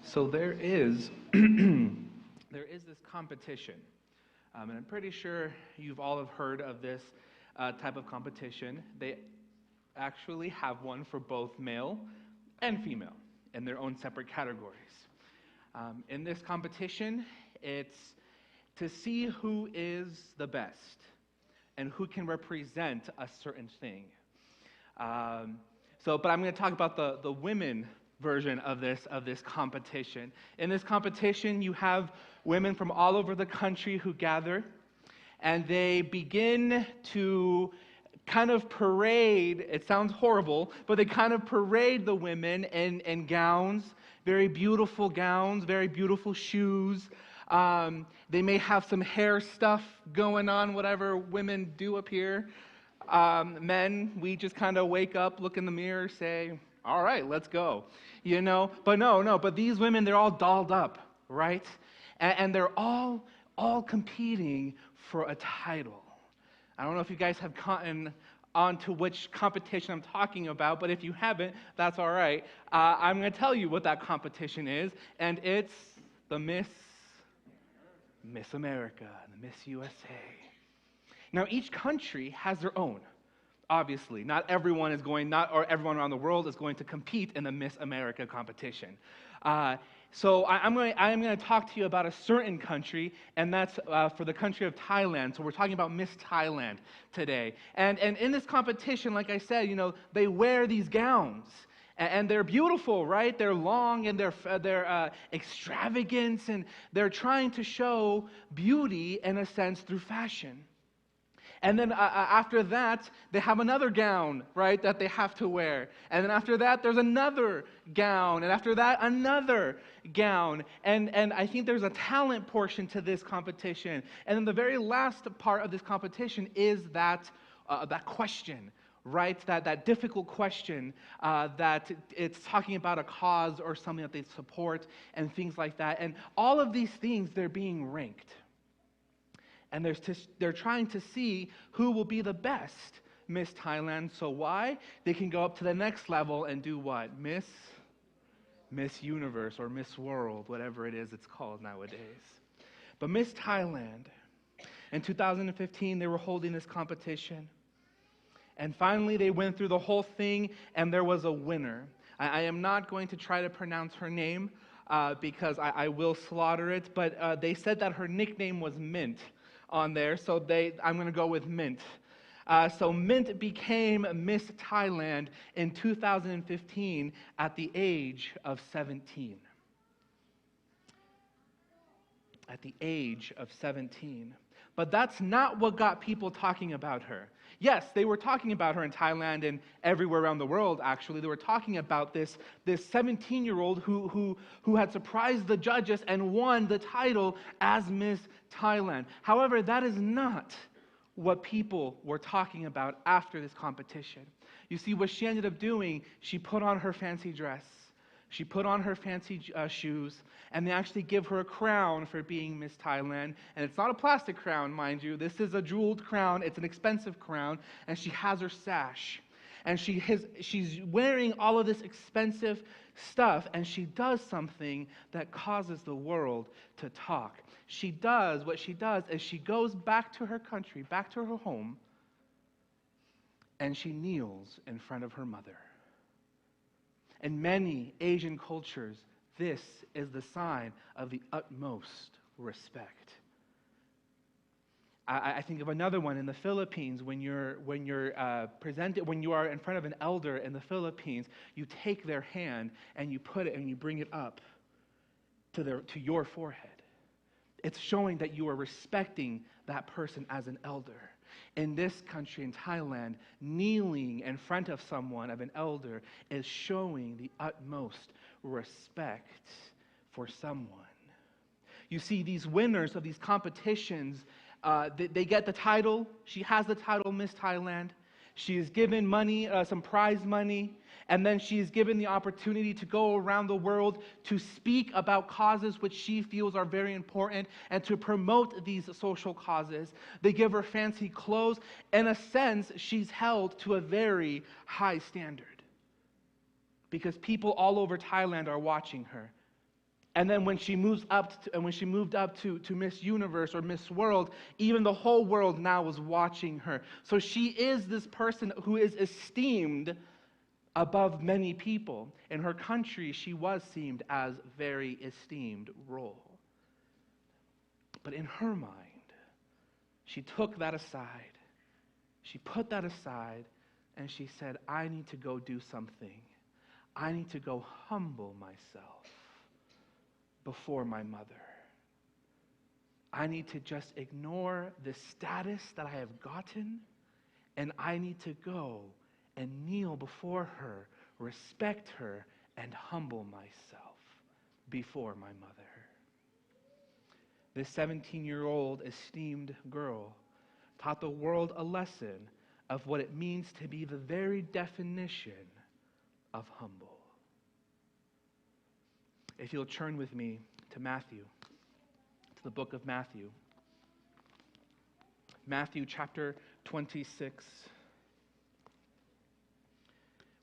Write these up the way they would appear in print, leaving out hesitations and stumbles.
So there is there is this competition, and I'm pretty sure you've all have heard of this type of competition. They actually have one for both male and female in their own separate categories. In this competition, it's to see who is the best and who can represent a certain thing. But I'm going to talk about the women version of this competition. In this competition, you have women from all over the country who gather, and they begin to kind of parade. It sounds horrible, but they kind of parade the women in gowns, very beautiful gowns, very beautiful shoes. They may have some hair stuff going on, whatever women do up here. Men, we just kind of wake up, look in the mirror, say, all right, let's go, but these women, they're all dolled up, right? And they're all competing for a title. I don't know if you guys have gotten onto which competition I'm talking about, but if you haven't, that's all right. I'm going to tell you what that competition is, and it's the Miss America, the Miss USA. Now, each country has their own. Obviously, not everyone around the world is going to compete in the Miss America competition. So I'm going to talk to you about a certain country, and that's for the country of Thailand. So we're talking about Miss Thailand today. And in this competition, like I said, they wear these gowns, and they're beautiful, right? They're long, and they're extravagant, and they're trying to show beauty, in a sense, through fashion. And then after that, they have another gown, right, that they have to wear. And then after that, there's another gown. And after that, another gown. And I think there's a talent portion to this competition. And then the very last part of this competition is that question, right? That difficult question that it's talking about a cause or something that they support and things like that. And all of these things, they're being ranked. And they're trying to see who will be the best Miss Thailand. So why? They can go up to the next level and do what? Miss Universe or Miss World, whatever it is it's called nowadays. But Miss Thailand, in 2015, they were holding this competition. And finally, they went through the whole thing, and there was a winner. I am not going to try to pronounce her name because I will slaughter it, but they said that her nickname was Mint on there, so I'm going to go with Mint. So Mint became Miss Thailand in 2015 at the age of 17. At the age of 17. But that's not what got people talking about her. Yes, they were talking about her in Thailand and everywhere around the world, actually. They were talking about this 17-year-old who had surprised the judges and won the title as Miss Thailand. However, that is not what people were talking about after this competition. You see, what she ended up doing, she put on her fancy dress. She put on her fancy shoes, and they actually give her a crown for being Miss Thailand. And it's not a plastic crown, mind you. This is a jeweled crown. It's an expensive crown, and she has her sash. And she's wearing all of this expensive stuff, and she does something that causes the world to talk. What she does is she goes back to her country, back to her home, and she kneels in front of her mother. In many Asian cultures, this is the sign of the utmost respect. I think of another one in the Philippines. When you are in front of an elder in the Philippines, you take their hand and you put it and you bring it up to your forehead. It's showing that you are respecting that person as an elder. In this country, in Thailand, kneeling in front of someone, of an elder, is showing the utmost respect for someone. You see, these winners of these competitions, they get the title. She has the title Miss Thailand. She is given money, some prize money, and then she is given the opportunity to go around the world to speak about causes which she feels are very important and to promote these social causes. They give her fancy clothes. In a sense, she's held to a very high standard because people all over Thailand are watching her. And then when she moved up to Miss Universe or Miss World, even the whole world now was watching her. So she is this person who is esteemed above many people. In her country, she was seen as very esteemed role. But in her mind, she took that aside. She put that aside, and she said, I need to go do something. I need to go humble myself before my mother. I need to just ignore the status that I have gotten, and I need to go and kneel before her, respect her, and humble myself before my mother. This 17-year-old esteemed girl taught the world a lesson of what it means to be the very definition of humble. If you'll turn with me to Matthew, to the book of Matthew. Matthew chapter 26.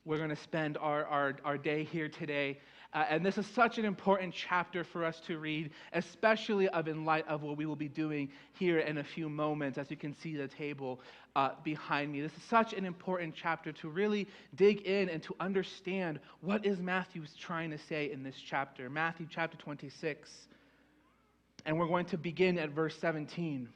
We're going to spend our day here today. And this is such an important chapter for us to read, especially in light of what we will be doing here in a few moments, as you can see the table behind me. This is such an important chapter to really dig in and to understand what is Matthew trying to say in this chapter. Matthew chapter 26. And we're going to begin at verse 17.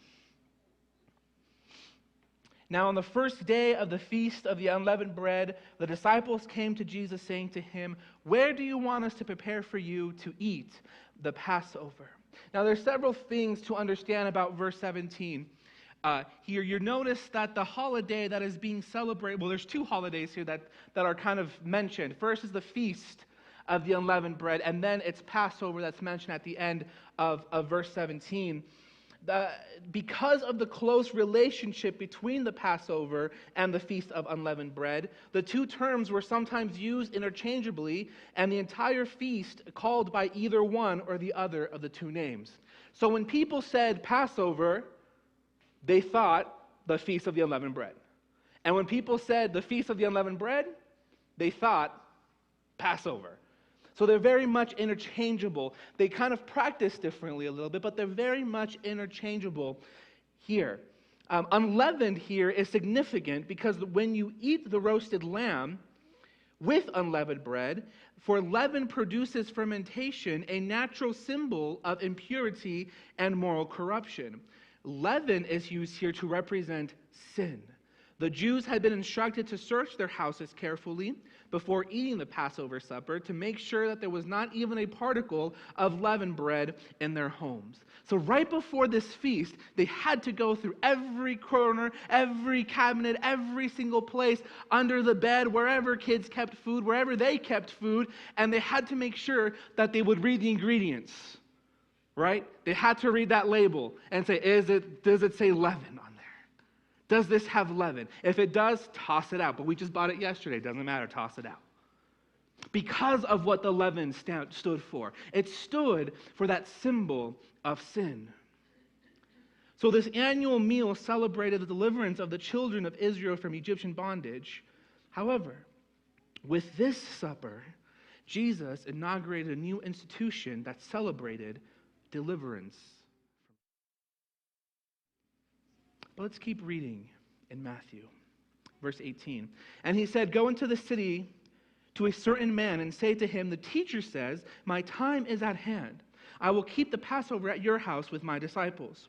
Now on the first day of the feast of the unleavened bread, the disciples came to Jesus saying to him, where do you want us to prepare for you to eat the Passover? Now there's several things to understand about verse 17. Here you notice that the holiday that is being celebrated, well there's two holidays here that are kind of mentioned. First is the feast of the unleavened bread, and then it's Passover that's mentioned at the end of verse 17. Because of the close relationship between the Passover and the Feast of Unleavened Bread, the two terms were sometimes used interchangeably, and the entire feast called by either one or the other of the two names. So when people said Passover, they thought the Feast of the Unleavened Bread. And when people said the Feast of the Unleavened Bread, they thought Passover. So they're very much interchangeable. They kind of practice differently a little bit, but they're very much interchangeable here. Unleavened here is significant because when you eat the roasted lamb with unleavened bread, for leaven produces fermentation, a natural symbol of impurity and moral corruption. Leaven is used here to represent sin. The Jews had been instructed to search their houses carefully before eating the Passover supper to make sure that there was not even a particle of leavened bread in their homes. So right before this feast, they had to go through every corner, every cabinet, every single place, under the bed, wherever kids kept food, wherever they kept food, and they had to make sure that they would read the ingredients, right? They had to read that label and say, does it say leaven on there? Does this have leaven? If it does, toss it out. But we just bought it yesterday. Doesn't matter. Toss it out. Because of what the leaven stood for. It stood for that symbol of sin. So this annual meal celebrated the deliverance of the children of Israel from Egyptian bondage. However, with this supper, Jesus inaugurated a new institution that celebrated deliverance. But let's keep reading in Matthew, verse 18. And he said, go into the city to a certain man and say to him, the teacher says, my time is at hand. I will keep the Passover at your house with my disciples.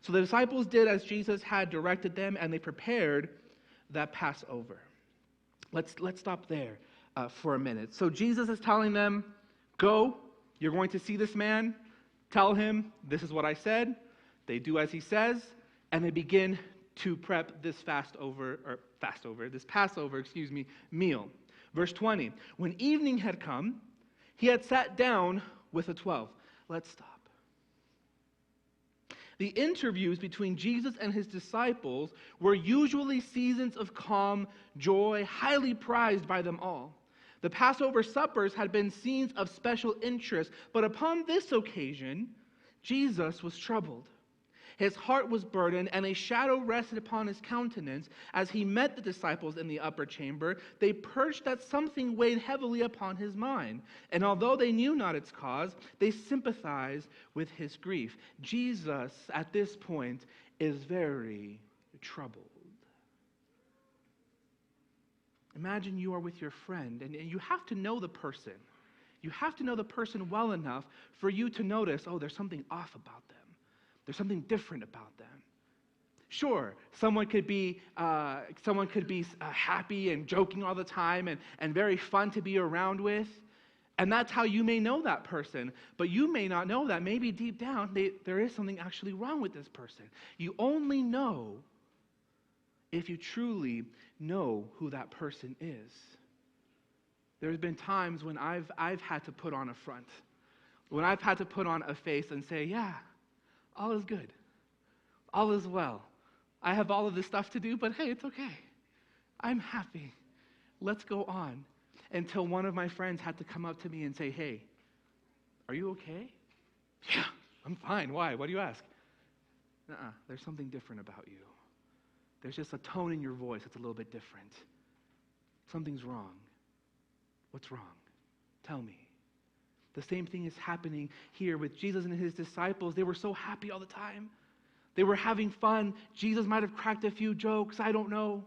So the disciples did as Jesus had directed them, and they prepared that Passover. Let's stop there for a minute. So Jesus is telling them, go, you're going to see this man. Tell him, this is what I said. They do as he says. And they begin to prep this Passover meal. Verse 20, when evening had come, he had sat down with the 12. Let's stop. The interviews between Jesus and his disciples were usually seasons of calm, joy, highly prized by them all. The Passover suppers had been scenes of special interest, but upon this occasion, Jesus was troubled. His heart was burdened, and a shadow rested upon his countenance. As he met the disciples in the upper chamber, they perceived that something weighed heavily upon his mind. And although they knew not its cause, they sympathized with his grief. Jesus, at this point, is very troubled. Imagine you are with your friend, and you have to know the person. You have to know the person well enough for you to notice, oh, there's something off about them. There's something different about them. Sure, someone could be happy and joking all the time and very fun to be around with, and that's how you may know that person. But you may not know that. Maybe deep down, there is something actually wrong with this person. You only know if you truly know who that person is. There's been times when I've had to put on a front, when I've had to put on a face and say, yeah, all is good, all is well. I have all of this stuff to do, but hey, it's okay. I'm happy. Let's go on. Until one of my friends had to come up to me and say, hey, are you okay? Yeah, I'm fine. Why? What do you ask? There's something different about you. There's just a tone in your voice that's a little bit different. Something's wrong. What's wrong? Tell me. The same thing is happening here with Jesus and his disciples. They were so happy all the time. They were having fun. Jesus might have cracked a few jokes. I don't know.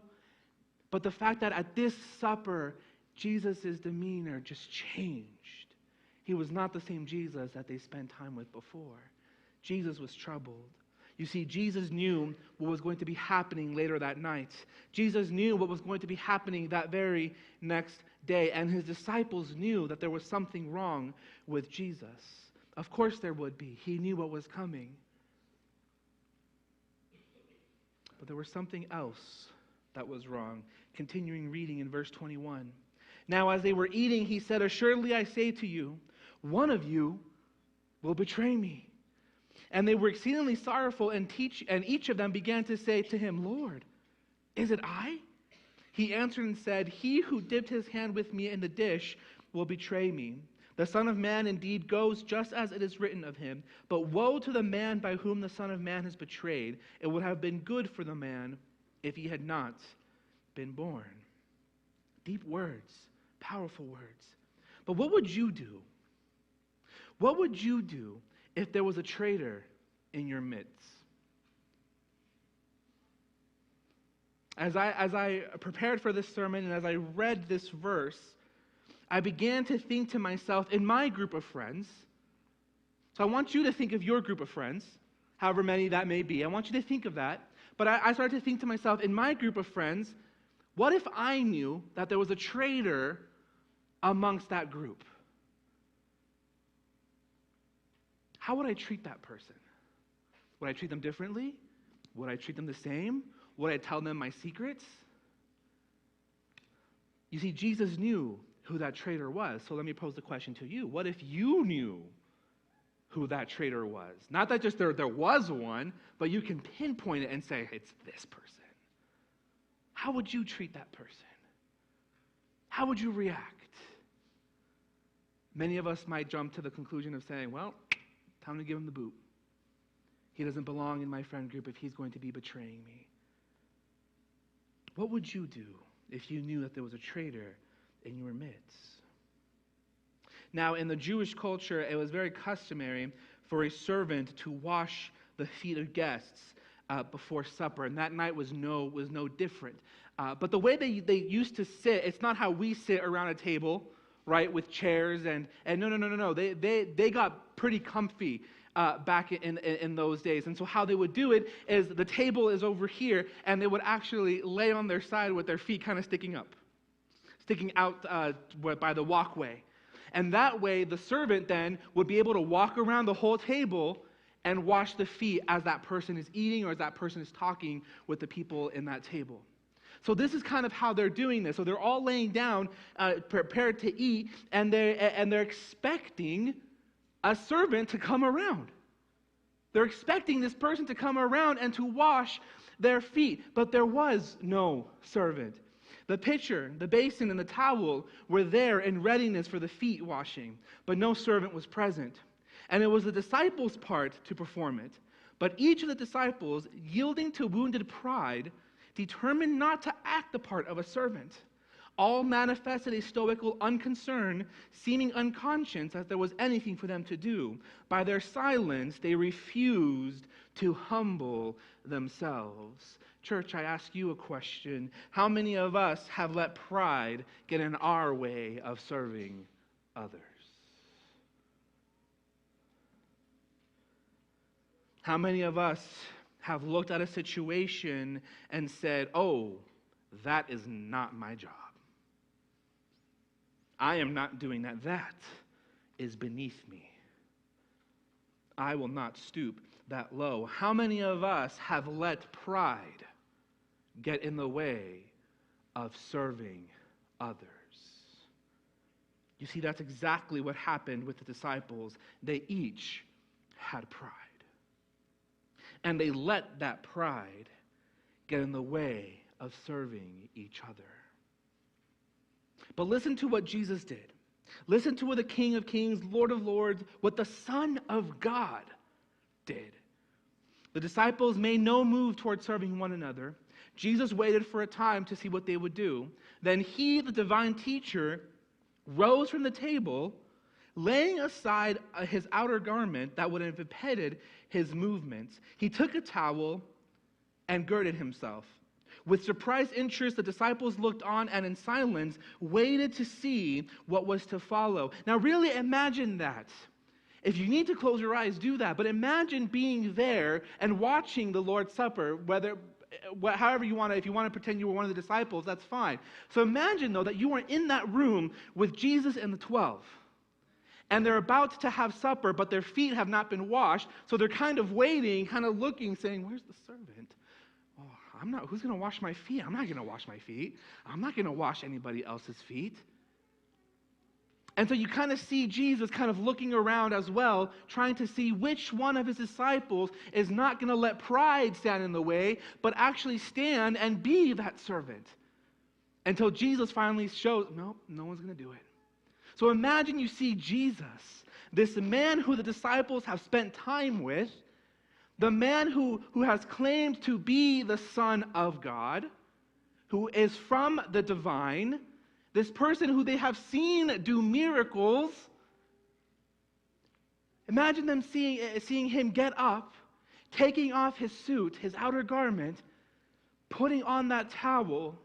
But the fact that at this supper, Jesus' demeanor just changed. He was not the same Jesus that they spent time with before. Jesus was troubled. You see, Jesus knew what was going to be happening later that night. Jesus knew what was going to be happening that very next day. And his disciples knew that there was something wrong with Jesus. Of course there would be. He knew what was coming. But there was something else that was wrong. Continuing reading in verse 21. Now as they were eating, he said, assuredly I say to you, one of you will betray me. And they were exceedingly sorrowful, and each of them began to say to him, Lord, is it I? He answered and said, he who dipped his hand with me in the dish will betray me. The Son of Man indeed goes just as it is written of him, but woe to the man by whom the Son of Man is betrayed. It would have been good for the man if he had not been born. Deep words, powerful words. But what would you do? What would you do if there was a traitor in your midst? As I prepared for this sermon and as I read this verse, I began to think to myself, in my group of friends, so I want you to think of your group of friends, however many that may be. I want you to think of that. But I started to think to myself, in my group of friends, what if I knew that there was a traitor amongst that group? How would I treat that person? Would I treat them differently? Would I treat them the same? Would I tell them my secrets? You see, Jesus knew who that traitor was. So let me pose the question to you. What if you knew who that traitor was? Not that just there was one, but you can pinpoint it and say, it's this person. How would you treat that person? How would you react? Many of us might jump to the conclusion of saying, well, time to give him the boot. He doesn't belong in my friend group if he's going to be betraying me. What would you do if you knew that there was a traitor in your midst? Now, in the Jewish culture, it was very customary for a servant to wash the feet of guests before supper, and that night was no different. But the way they used to sit, it's not how we sit around a table, right, with chairs and no. They got pretty comfy back in those days. And so how they would do it is the table is over here, and they would actually lay on their side with their feet kind of sticking out by the walkway. And that way, the servant then would be able to walk around the whole table and wash the feet as that person is eating or as that person is talking with the people in that table. So this is kind of how they're doing this. So they're all laying down, prepared to eat, and they're expecting a servant to come around. They're expecting this person to come around and to wash their feet. But there was no servant. The pitcher, the basin, and the towel were there in readiness for the feet washing, but no servant was present. And it was the disciples' part to perform it. But each of the disciples, yielding to wounded pride, determined not to act the part of a servant. All manifested a stoical unconcern, seeming unconscious as there was anything for them to do. By their silence, they refused to humble themselves. Church, I ask you a question. How many of us have let pride get in our way of serving others? How many of us have looked at a situation and said, oh, that is not my job. I am not doing that. That is beneath me. I will not stoop that low. How many of us have let pride get in the way of serving others? You see, that's exactly what happened with the disciples. They each had pride. And they let that pride get in the way of serving each other. But listen to what Jesus did. Listen to what the King of Kings, Lord of Lords, what the Son of God did. The disciples made no move toward serving one another. Jesus waited for a time to see what they would do. Then he, the divine teacher, rose from the table, laying aside his outer garment that would have impeded his movements. He took a towel and girded himself. With surprised interest, the disciples looked on and in silence waited to see what was to follow. Now really imagine that. If you need to close your eyes, do that. But imagine being there and watching the Lord's Supper, however you want to, if you want to pretend you were one of the disciples, that's fine. So imagine, though, that you are in that room with Jesus and the 12. And they're about to have supper, but their feet have not been washed. So they're kind of waiting, kind of looking, saying, where's the servant? Oh, who's going to wash my feet? I'm not going to wash my feet. I'm not going to wash anybody else's feet. And so you kind of see Jesus kind of looking around as well, trying to see which one of his disciples is not going to let pride stand in the way, but actually stand and be that servant. Until Jesus finally shows, no one's going to do it. So imagine you see Jesus, this man who the disciples have spent time with, the man who has claimed to be the Son of God, who is from the divine, this person who they have seen do miracles. Imagine them seeing him get up, taking off his suit, his outer garment, putting on that towel,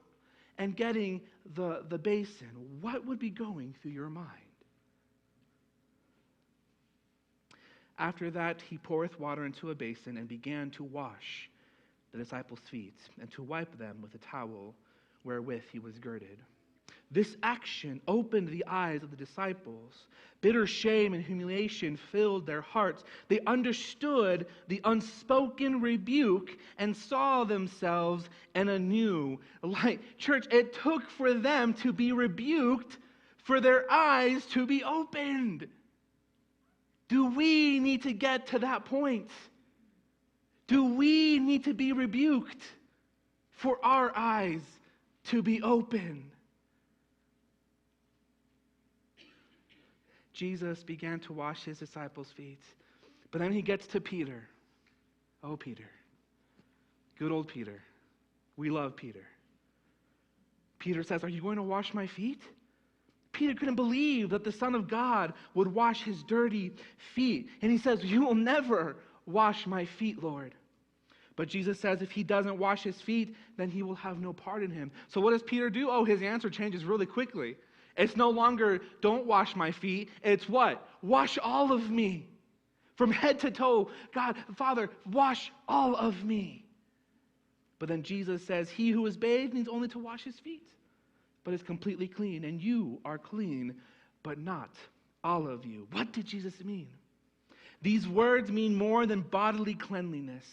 and getting the basin. What would be going through your mind? After that, he poureth water into a basin and began to wash the disciples' feet and to wipe them with a towel wherewith he was girded. This action opened the eyes of the disciples. Bitter shame and humiliation filled their hearts. They understood the unspoken rebuke and saw themselves in a new light. Church, it took for them to be rebuked for their eyes to be opened. Do we need to get to that point? Do we need to be rebuked for our eyes to be open? Jesus began to wash his disciples' feet. But then he gets to Peter. Oh, Peter. Good old Peter. We love Peter. Peter says, are you going to wash my feet? Peter couldn't believe that the Son of God would wash his dirty feet. And he says, you will never wash my feet, Lord. But Jesus says if he doesn't wash his feet, then he will have no part in him. So what does Peter do? Oh, his answer changes really quickly. It's no longer, don't wash my feet. It's what? Wash all of me. From head to toe, God, Father, wash all of me. But then Jesus says, he who is bathed needs only to wash his feet, but is completely clean. And you are clean, but not all of you. What did Jesus mean? These words mean more than bodily cleanliness.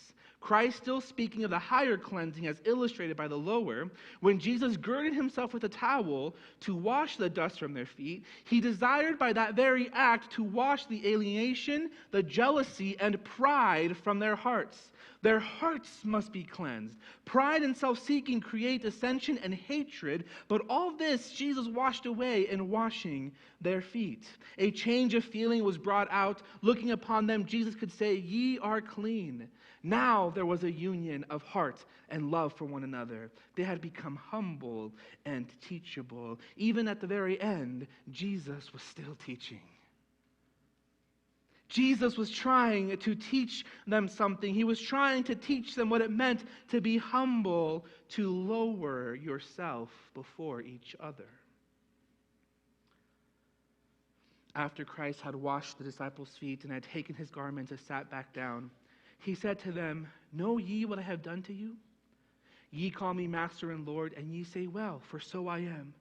Christ still speaking of the higher cleansing as illustrated by the lower. When Jesus girded himself with a towel to wash the dust from their feet, he desired by that very act to wash the alienation, the jealousy, and pride from their hearts. Their hearts must be cleansed. Pride and self-seeking create dissension and hatred, but all this Jesus washed away in washing their feet. A change of feeling was brought out. Looking upon them, Jesus could say, "Ye are clean." Now there was a union of heart and love for one another. They had become humble and teachable. Even at the very end, Jesus was still teaching. Jesus was trying to teach them something. He was trying to teach them what it meant to be humble, to lower yourself before each other. After Christ had washed the disciples' feet and had taken his garments and sat back down, he said to them, "Know ye what I have done to you? Ye call me Master and Lord, and ye say, well, for so I am.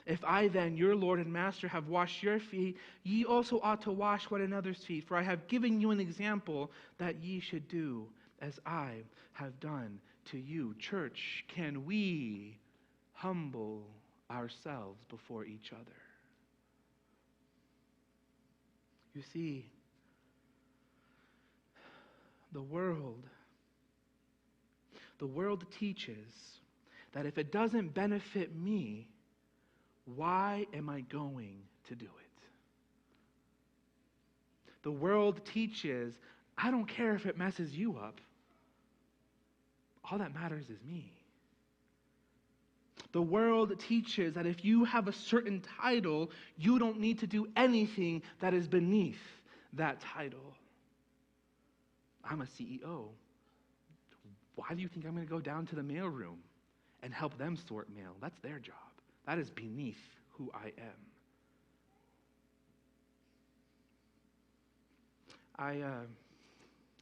If I then, your Lord and Master, have washed your feet, ye also ought to wash one another's feet. For I have given you an example that ye should do as I have done to you." Church, can we humble ourselves before each other? You see, the world teaches that if it doesn't benefit me, why am I going to do it? The world teaches, I don't care if it messes you up. All that matters is me. The world teaches that if you have a certain title, you don't need to do anything that is beneath that title. I'm a CEO. Why do you think I'm going to go down to the mailroom and help them sort mail? That's their job. That is beneath who I am.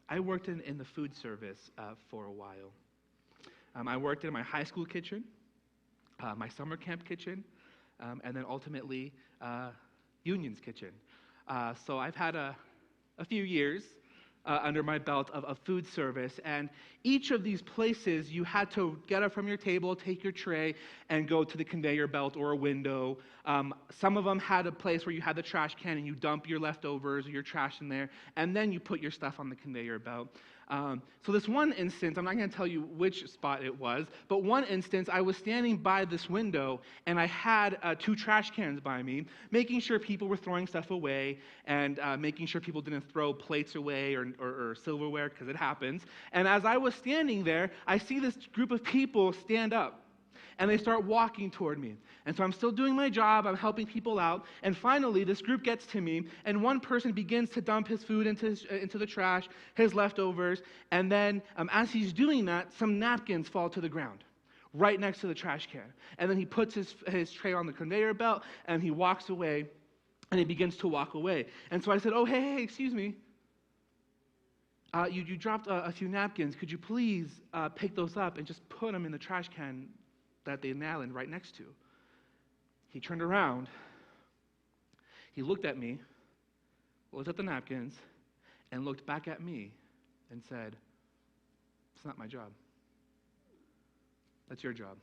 I worked in the food service for a while. I worked in my high school kitchen, my summer camp kitchen, and then ultimately Union's kitchen. So I've had a few years under my belt of food service. And each of these places, you had to get up from your table, take your tray, and go to the conveyor belt or a window. Some of them had a place where you had the trash can and you dump your leftovers or your trash in there, and then you put your stuff on the conveyor belt. So this one instance, I'm not going to tell you which spot it was, but one instance, I was standing by this window, and I had 2 trash cans by me, making sure people were throwing stuff away, and making sure people didn't throw plates away or silverware, because it happens. And as I was standing there, I see this group of people stand up. And they start walking toward me. And so I'm still doing my job. I'm helping people out. And finally, this group gets to me, and one person begins to dump his food into the trash, his leftovers. And then as he's doing that, some napkins fall to the ground right next to the trash can. And then he puts his tray on the conveyor belt, and he walks away, and he begins to walk away. And so I said, "Oh, hey, excuse me. You dropped a few napkins. Could you please pick those up and just put them in the trash can that they nailed right next to?" He turned around, he looked at me, looked at the napkins, and looked back at me and said, "It's not my job. That's your job.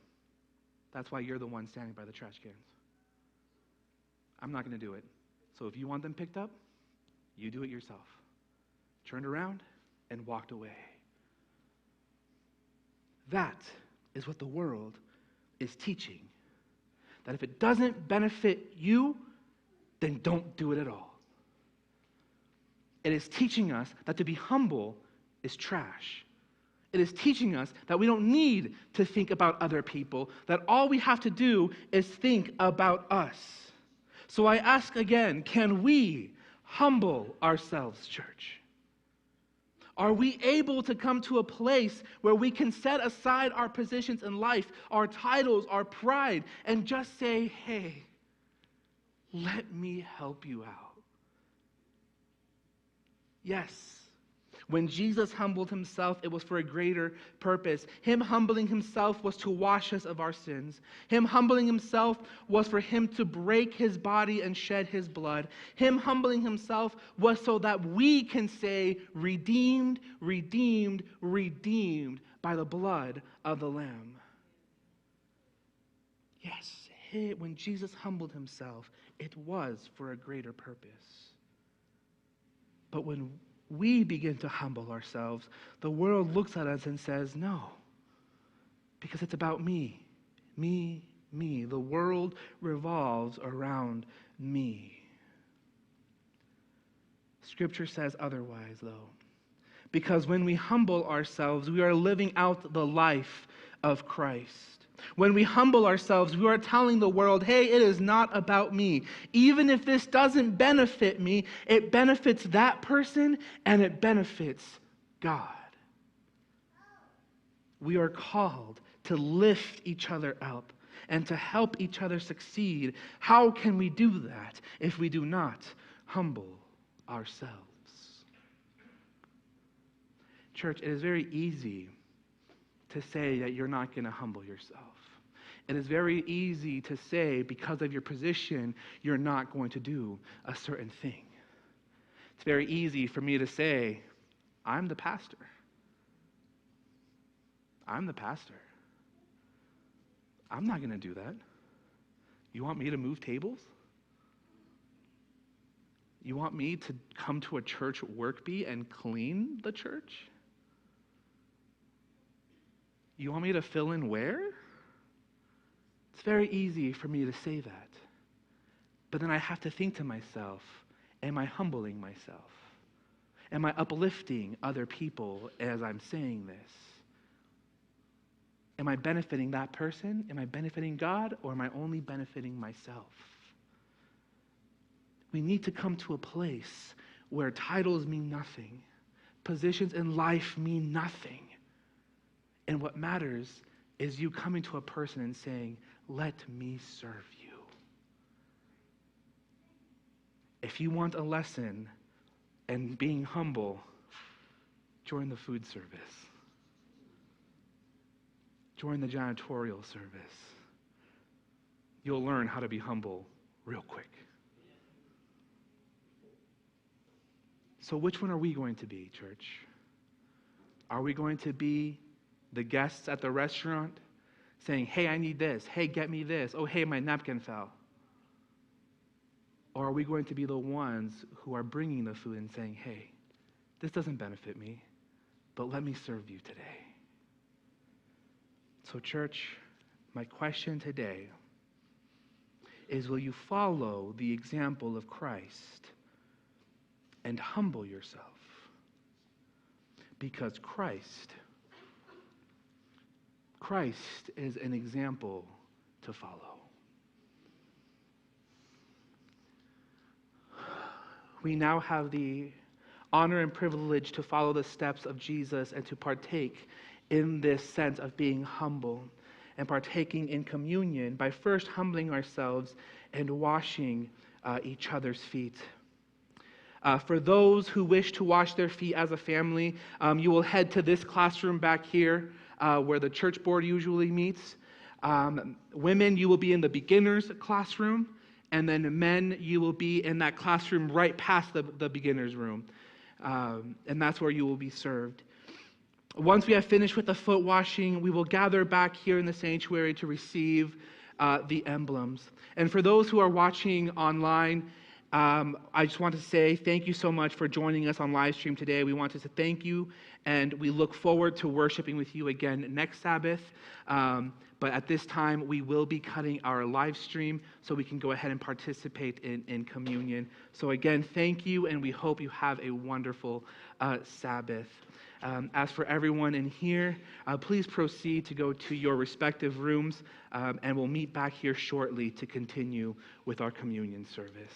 That's why you're the one standing by the trash cans. I'm not going to do it. So if you want them picked up, you do it yourself." Turned around and walked away. That is what the world is teaching. That if it doesn't benefit you, then don't do it at all. It is teaching us that to be humble is trash. It is teaching us that we don't need to think about other people, that all we have to do is think about us. So I ask again, can we humble ourselves, church? Are we able to come to a place where we can set aside our positions in life, our titles, our pride, and just say, "Hey, let me help you out"? Yes. When Jesus humbled himself, it was for a greater purpose. Him humbling himself was to wash us of our sins. Him humbling himself was for him to break his body and shed his blood. Him humbling himself was so that we can say, "Redeemed, redeemed, redeemed by the blood of the Lamb." Yes, when Jesus humbled himself, it was for a greater purpose. But when we begin to humble ourselves, the world looks at us and says, no, because it's about me, me, me. The world revolves around me. Scripture says otherwise, though. Because when we humble ourselves, we are living out the life of Christ. When we humble ourselves, we are telling the world, hey, it is not about me. Even if this doesn't benefit me, it benefits that person and it benefits God. We are called to lift each other up and to help each other succeed. How can we do that if we do not humble ourselves? Church, it is very easy to say that you're not going to humble yourself. It is very easy to say, because of your position, you're not going to do a certain thing. It's very easy for me to say, I'm the pastor. I'm the pastor. I'm not going to do that. You want me to move tables? You want me to come to a church work bee and clean the church? You want me to fill in where? It's very easy for me to say that. But then I have to think to myself, am I humbling myself? Am I uplifting other people as I'm saying this? Am I benefiting that person? Am I benefiting God? Or am I only benefiting myself? We need to come to a place where titles mean nothing. Positions in life mean nothing. And what matters is you coming to a person and saying, let me serve you. If you want a lesson in being humble, join the food service. Join the janitorial service. You'll learn how to be humble real quick. So which one are we going to be, church? Are we going to be the guests at the restaurant saying, hey, I need this. Hey, get me this. Oh, hey, my napkin fell. Or are we going to be the ones who are bringing the food and saying, hey, this doesn't benefit me, but let me serve you today. So, church, my question today is, will you follow the example of Christ and humble yourself? Because Christ is an example to follow. We now have the honor and privilege to follow the steps of Jesus and to partake in this sense of being humble and partaking in communion by first humbling ourselves and washing each other's feet. For those who wish to wash their feet as a family, you will head to this classroom back here where the church board usually meets. Women, you will be in the beginner's classroom. And then men, you will be in that classroom right past the beginner's room. And that's where you will be served. Once we have finished with the foot washing, we will gather back here in the sanctuary to receive the emblems. And for those who are watching online, I just want to say thank you so much for joining us on live stream today. We want to thank you, and we look forward to worshiping with you again next Sabbath. But at this time, we will be cutting our live stream so we can go ahead and participate in communion. So again, thank you, and we hope you have a wonderful Sabbath. As for everyone in here, please proceed to go to your respective rooms, and we'll meet back here shortly to continue with our communion service.